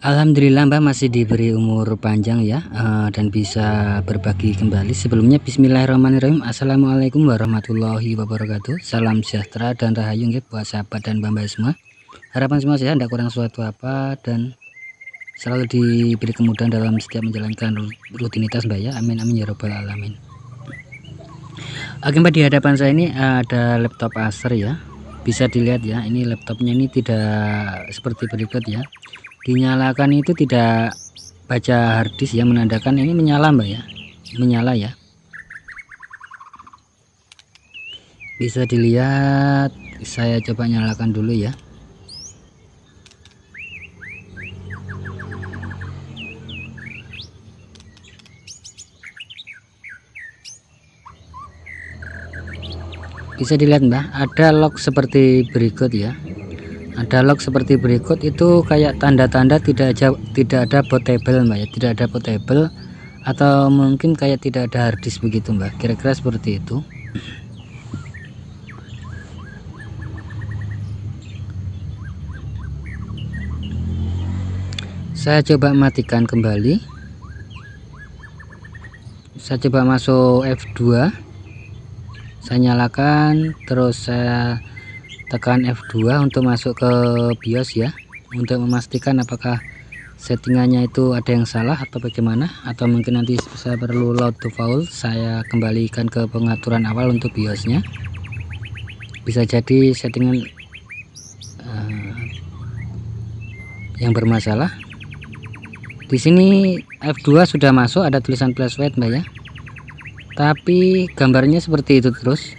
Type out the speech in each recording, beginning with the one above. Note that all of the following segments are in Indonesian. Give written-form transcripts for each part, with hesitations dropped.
Alhamdulillah Mbak masih diberi umur panjang ya, dan bisa berbagi kembali. Sebelumnya bismillahirrahmanirrahim. Assalamualaikum warahmatullahi wabarakatuh. Salam sejahtera dan rahayu nggih buat sahabat dan Mbak semua. Harapan semua sehat, tidak kurang suatu apa, dan selalu diberi kemudahan dalam setiap menjalankan rutinitas Mbak ya. Amin amin ya robbal alamin. Oke Mbak, di hadapan saya ini ada laptop Acer ya. Bisa dilihat ya, ini laptopnya ini tidak seperti berikut ya. Dinyalakan itu tidak baca harddisk ya, menandakan ini menyala Mbak ya, menyala ya. Bisa dilihat, saya coba nyalakan dulu ya. Bisa dilihat Mbak, ada lock seperti berikut ya. Ada log seperti berikut, itu kayak tanda-tanda tidak ada bootable Mbak ya, tidak ada bootable, atau mungkin kayak tidak ada harddisk begitu Mbak, kira-kira seperti itu. Saya coba matikan kembali, saya coba masuk F2, saya nyalakan, terus saya tekan F2 untuk masuk ke BIOS ya, untuk memastikan apakah settingannya itu ada yang salah atau bagaimana, atau mungkin nanti saya perlu load to fault, saya kembalikan ke pengaturan awal untuk BIOSnya. Bisa jadi settingan yang bermasalah. Di sini F2 sudah masuk, ada tulisan flashlight Mbak ya, tapi gambarnya seperti itu terus.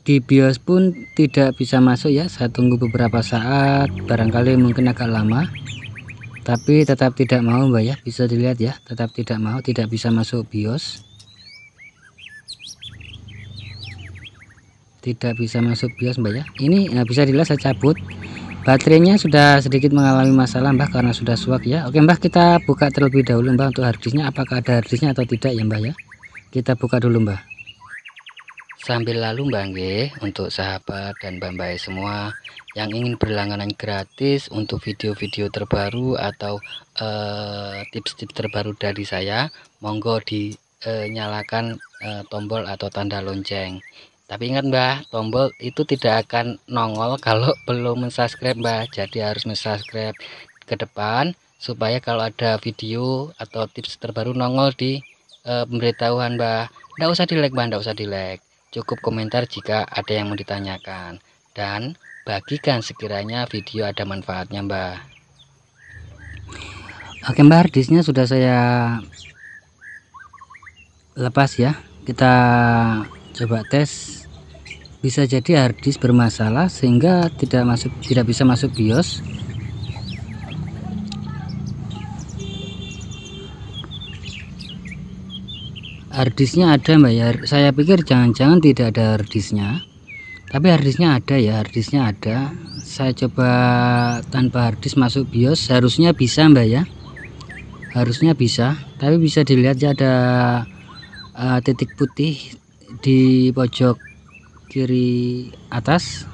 Di BIOS pun tidak bisa masuk ya, saya tunggu beberapa saat, barangkali mungkin agak lama, tapi tetap tidak mau Mbak ya. Bisa dilihat ya, tetap tidak mau, tidak bisa masuk BIOS, tidak bisa masuk BIOS Mbak ya. Ini bisa dilihat saya cabut, baterainya sudah sedikit mengalami masalah Mbak karena sudah suak ya. Oke Mbak, kita buka terlebih dahulu Mbak untuk harddisknya, apakah ada harddisknya atau tidak ya Mbak ya. Kita buka dulu Mbak. Sambil lalu Mbak nggih, untuk sahabat dan Mbak semua yang ingin berlangganan gratis untuk video-video terbaru atau tips-tips terbaru dari saya, monggo dinyalakan tombol atau tanda lonceng. Tapi ingat Mbak, tombol itu tidak akan nongol kalau belum subscribe Mbak, jadi harus subscribe ke depan supaya kalau ada video atau tips terbaru nongol di pemberitahuan Mbak. Nggak usah di like Mbak, nggak usah di like, cukup komentar jika ada yang mau ditanyakan, dan bagikan sekiranya video ada manfaatnya Mbak. Oke Mbak, harddisknya sudah saya lepas ya, kita coba tes. Bisa jadi harddisk bermasalah sehingga tidak bisa masuk BIOS. Harddisknya ada Mbak ya, saya pikir jangan-jangan tidak ada harddisknya, tapi harddisknya ada ya, harddisknya ada. Saya coba tanpa harddisk masuk BIOS, harusnya bisa Mbak ya, harusnya bisa. Tapi bisa dilihat ya, ada titik putih di pojok kiri atas.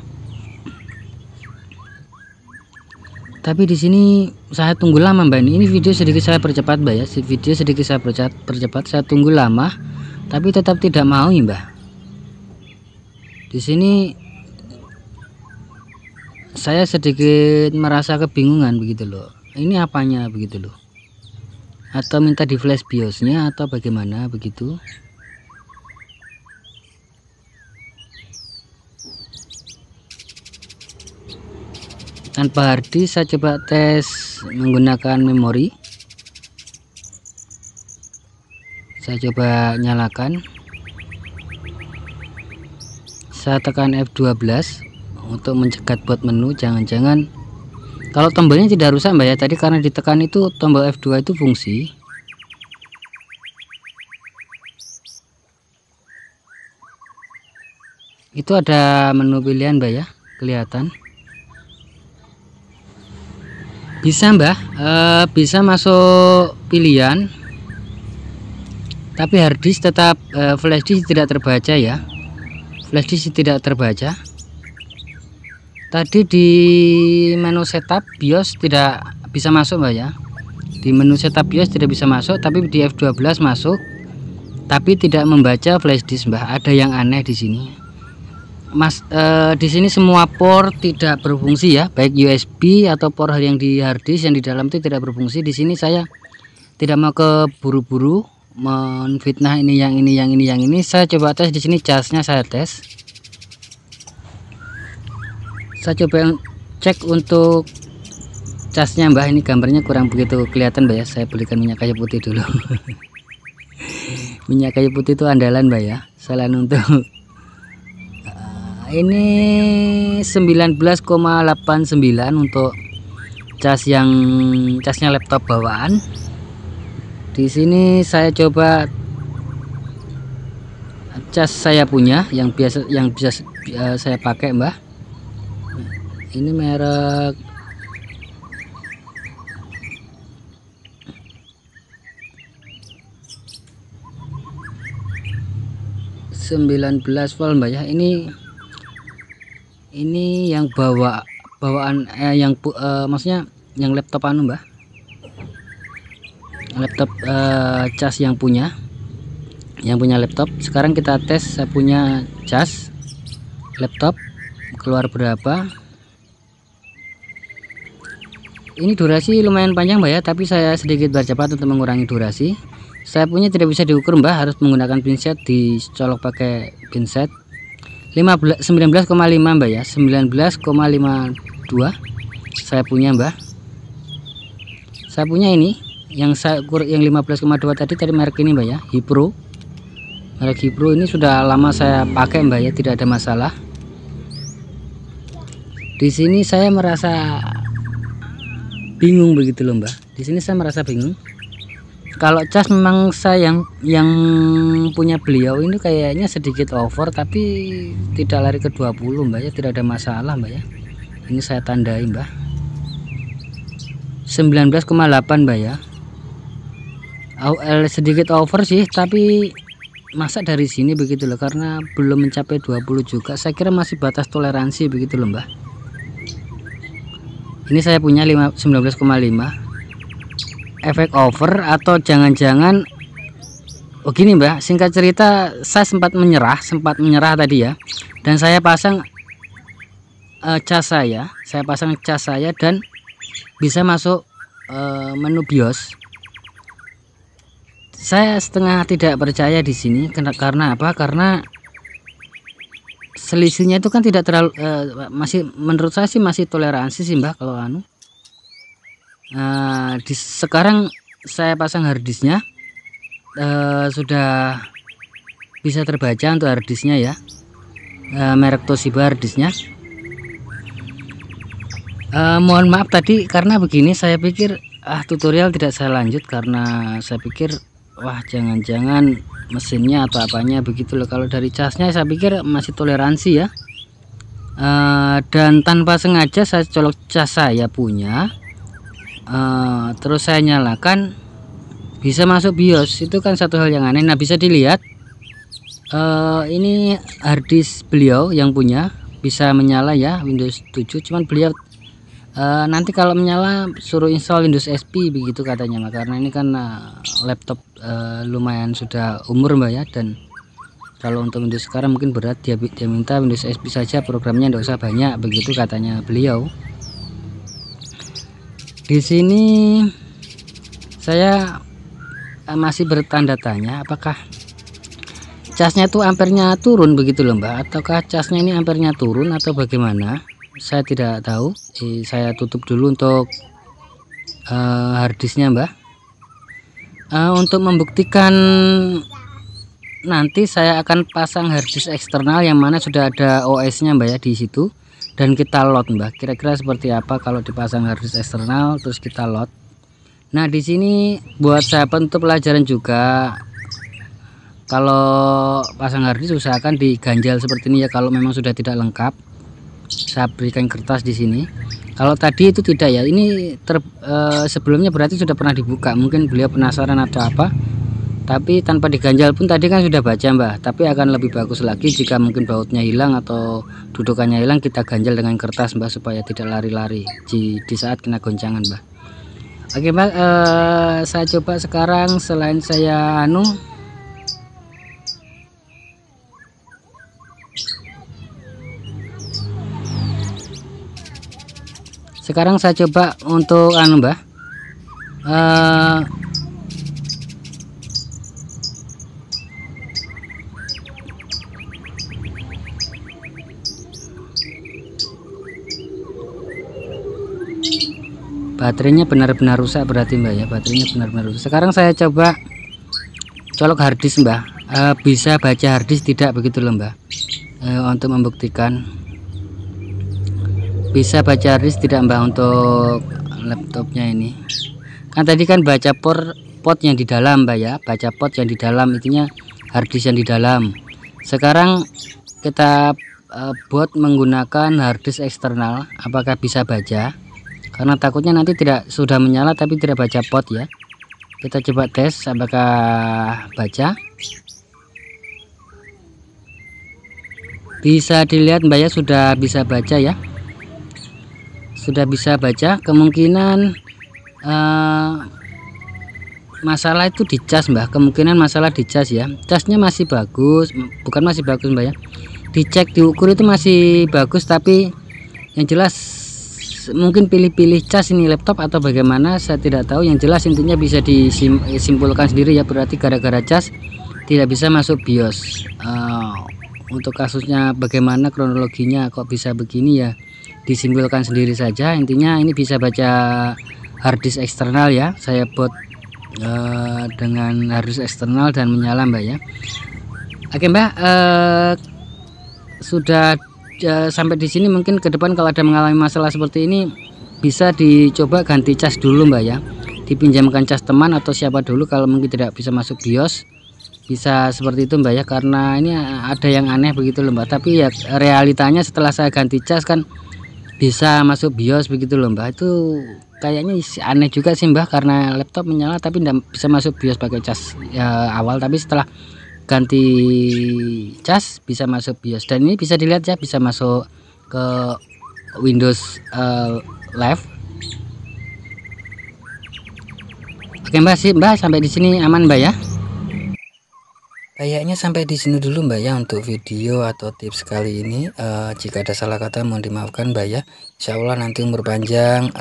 Tapi di sini saya tunggu lama Mbak, ini video sedikit saya percepat Mbak ya, video sedikit saya percepat, saya tunggu lama tapi tetap tidak mau ya Mbak. Di sini saya sedikit merasa kebingungan begitu loh, ini apanya begitu loh, atau minta di flash BIOSnya atau bagaimana begitu. Tanpa harddisk saya coba tes menggunakan memori, saya coba nyalakan, saya tekan F12 untuk mencegat bot menu. Jangan-jangan kalau tombolnya tidak rusak Mbak ya, tadi karena ditekan itu tombol F2 itu fungsi. Itu ada menu pilihan Mbak ya, kelihatan. Bisa Mbak, bisa masuk pilihan, tapi harddisk tetap flashdisk tidak terbaca ya, flashdisk tidak terbaca. Tadi di menu setup BIOS tidak bisa masuk Mbak ya. Di menu setup BIOS tidak bisa masuk, tapi di F12 masuk, tapi tidak membaca flash disk Mbak. Ada yang aneh di sini. Di sini semua port tidak berfungsi ya, baik USB atau port yang di hard disk yang di dalam itu tidak berfungsi. Di sini saya tidak mau keburu-buru menfitnah ini yang ini. Saya coba tes di sini, casnya saya tes. Saya coba cek untuk casnya Mbak. Ini gambarnya kurang begitu kelihatan Mbak ya. Saya belikan minyak kayu putih dulu. Minyak kayu putih itu andalan Mbak ya, selain untuk ini 19,89 untuk casnya laptop bawaan. Di sini saya coba cas saya punya yang bisa saya pakai Mbak. Ini merek ...19 volt Mbak ya. Ini yang bawaan maksudnya yang laptop Mbak, laptop cas yang punya laptop. Sekarang kita tes saya punya cas laptop keluar berapa. Ini durasi lumayan panjang Mbak ya, tapi saya sedikit bercepat untuk mengurangi durasi. Saya punya tidak bisa diukur Mbak, harus menggunakan pinset, dicolok pakai pinset. 19,5 Mbak ya, 19,52 saya punya Mbak. Saya punya ini yang 15,2 tadi merek ini Mbak ya, Hypro. Merek Hypro ini sudah lama saya pakai Mbak ya, tidak ada masalah. Di sini saya merasa bingung begitu loh Mbak. Di sini saya merasa bingung. Kalau cas memang saya yang punya beliau ini kayaknya sedikit over, tapi tidak lari ke 20 Mbak ya, tidak ada masalah Mbak ya. Ini saya tandai Mbak, 19,8 Mbak ya. Sedikit over sih, tapi masa dari sini begitu loh, karena belum mencapai 20 juga. Saya kira masih batas toleransi begitu loh Mbak. Ini saya punya 19,5. Efek over atau jangan-jangan gini Mbak, singkat cerita saya sempat menyerah tadi ya, dan saya pasang cas saya dan bisa masuk menu BIOS. Saya setengah tidak percaya di sini karena apa? Karena selisihnya itu kan tidak terlalu masih, menurut saya sih masih toleransi sih Mbak kalau sekarang saya pasang harddisknya, sudah bisa terbaca untuk harddisknya ya, merek Toshiba harddisknya. Mohon maaf tadi karena begini, saya pikir tutorial tidak saya lanjut karena saya pikir wah jangan-jangan mesinnya atau apanya begitu loh. Kalau dari casnya saya pikir masih toleransi ya, dan tanpa sengaja saya colok cas saya punya. Terus saya nyalakan, bisa masuk BIOS. Itu kan satu hal yang aneh. Nah bisa dilihat ini harddisk beliau yang punya bisa menyala ya, Windows 7. Cuman beliau nanti kalau menyala suruh install Windows XP begitu katanya Mbak, karena ini kan laptop lumayan sudah umur Mbak ya, dan kalau untuk Windows sekarang mungkin berat, dia minta Windows XP saja, programnya tidak usah banyak begitu katanya beliau. Di sini saya masih bertanda tanya, apakah casnya itu ampernya turun begitu loh Mbak, ataukah casnya ini ampernya turun atau bagaimana, saya tidak tahu. Saya tutup dulu untuk harddisknya Mbak. Untuk membuktikan, nanti saya akan pasang harddisk eksternal yang mana sudah ada OS nya Mbak ya di situ, dan kita load Mbak, kira-kira seperti apa kalau dipasang harddisk eksternal terus kita load. Nah di sini buat saya untuk pelajaran juga, kalau pasang harddisk usahakan diganjal seperti ini ya, kalau memang sudah tidak lengkap. Saya berikan kertas di sini. Kalau tadi itu tidak ya, ini sebelumnya berarti sudah pernah dibuka, mungkin beliau penasaran atau apa. Tapi tanpa diganjal pun tadi kan sudah baca Mbah, tapi akan lebih bagus lagi jika mungkin bautnya hilang atau dudukannya hilang, kita ganjal dengan kertas Mbah supaya tidak lari-lari di saat kena goncangan Mbah. Oke Mbah, saya coba sekarang selain saya sekarang saya coba untuk Mbah, baterainya benar-benar rusak berarti Mbak ya, baterainya benar-benar rusak. Sekarang saya coba colok harddisk Mbak, bisa baca harddisk tidak begitu loh Mbak, untuk membuktikan bisa baca harddisk tidak Mbak untuk laptopnya ini. Kan tadi kan baca pot yang di dalam Mbak ya, baca pot yang di dalam, intinya harddisk yang di dalam. Sekarang kita buat menggunakan harddisk eksternal, apakah bisa baca? Karena takutnya nanti sudah menyala tapi tidak baca pot ya. Kita coba tes apakah baca. Bisa dilihat Mbak ya, sudah bisa baca ya, sudah bisa baca. Kemungkinan masalah itu di cas Mbak, kemungkinan masalah di cas ya. Casnya masih bagus, bukan masih bagus Mbak ya, dicek diukur itu masih bagus, tapi yang jelas mungkin pilih-pilih cas ini laptop atau bagaimana saya tidak tahu. Yang jelas intinya bisa disimpulkan sendiri ya, berarti gara-gara cas tidak bisa masuk BIOS. Untuk kasusnya bagaimana kronologinya kok bisa begini ya, disimpulkan sendiri saja. Intinya ini bisa baca harddisk eksternal ya, saya buat dengan harddisk eksternal dan menyala Mbak ya. Oke Mbak, sudah sampai di sini. Mungkin ke depan kalau ada mengalami masalah seperti ini bisa dicoba ganti cas dulu Mbak ya, dipinjamkan cas teman atau siapa dulu kalau mungkin tidak bisa masuk BIOS, bisa seperti itu Mbak ya. Karena ini ada yang aneh begitu loh Mbak, tapi ya realitanya setelah saya ganti cas kan bisa masuk BIOS begitu loh Mbak. Itu kayaknya aneh juga sih Mbak, karena laptop menyala tapi tidak bisa masuk BIOS pakai cas ya, awal, tapi setelah ganti cas bisa masuk BIOS. Dan ini bisa dilihat ya, bisa masuk ke Windows Live. Oke Mbak, sampai di sini aman Mbak ya. Kayaknya sampai di sini dulu Mbak ya untuk video atau tips kali ini. Jika ada salah kata mohon dimaafkan Mbak ya. Insya Allah nanti umur panjang,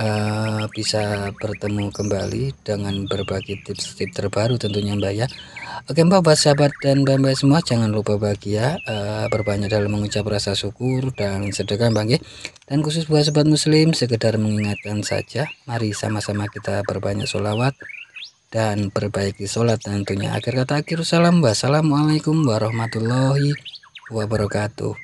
bisa bertemu kembali dengan berbagi tips-tips terbaru tentunya Mbak ya. Oke Mbak, buat sahabat dan Mbak semua jangan lupa bahagia, berbanyak dalam mengucap rasa syukur dan sedekah Mbak ya. Dan khusus buat sobat muslim, sekedar mengingatkan saja, mari sama-sama kita berbanyak sholawat dan perbaiki sholat tentunya. Akhir kata, akhir salam, wassalamualaikum warahmatullahi wabarakatuh.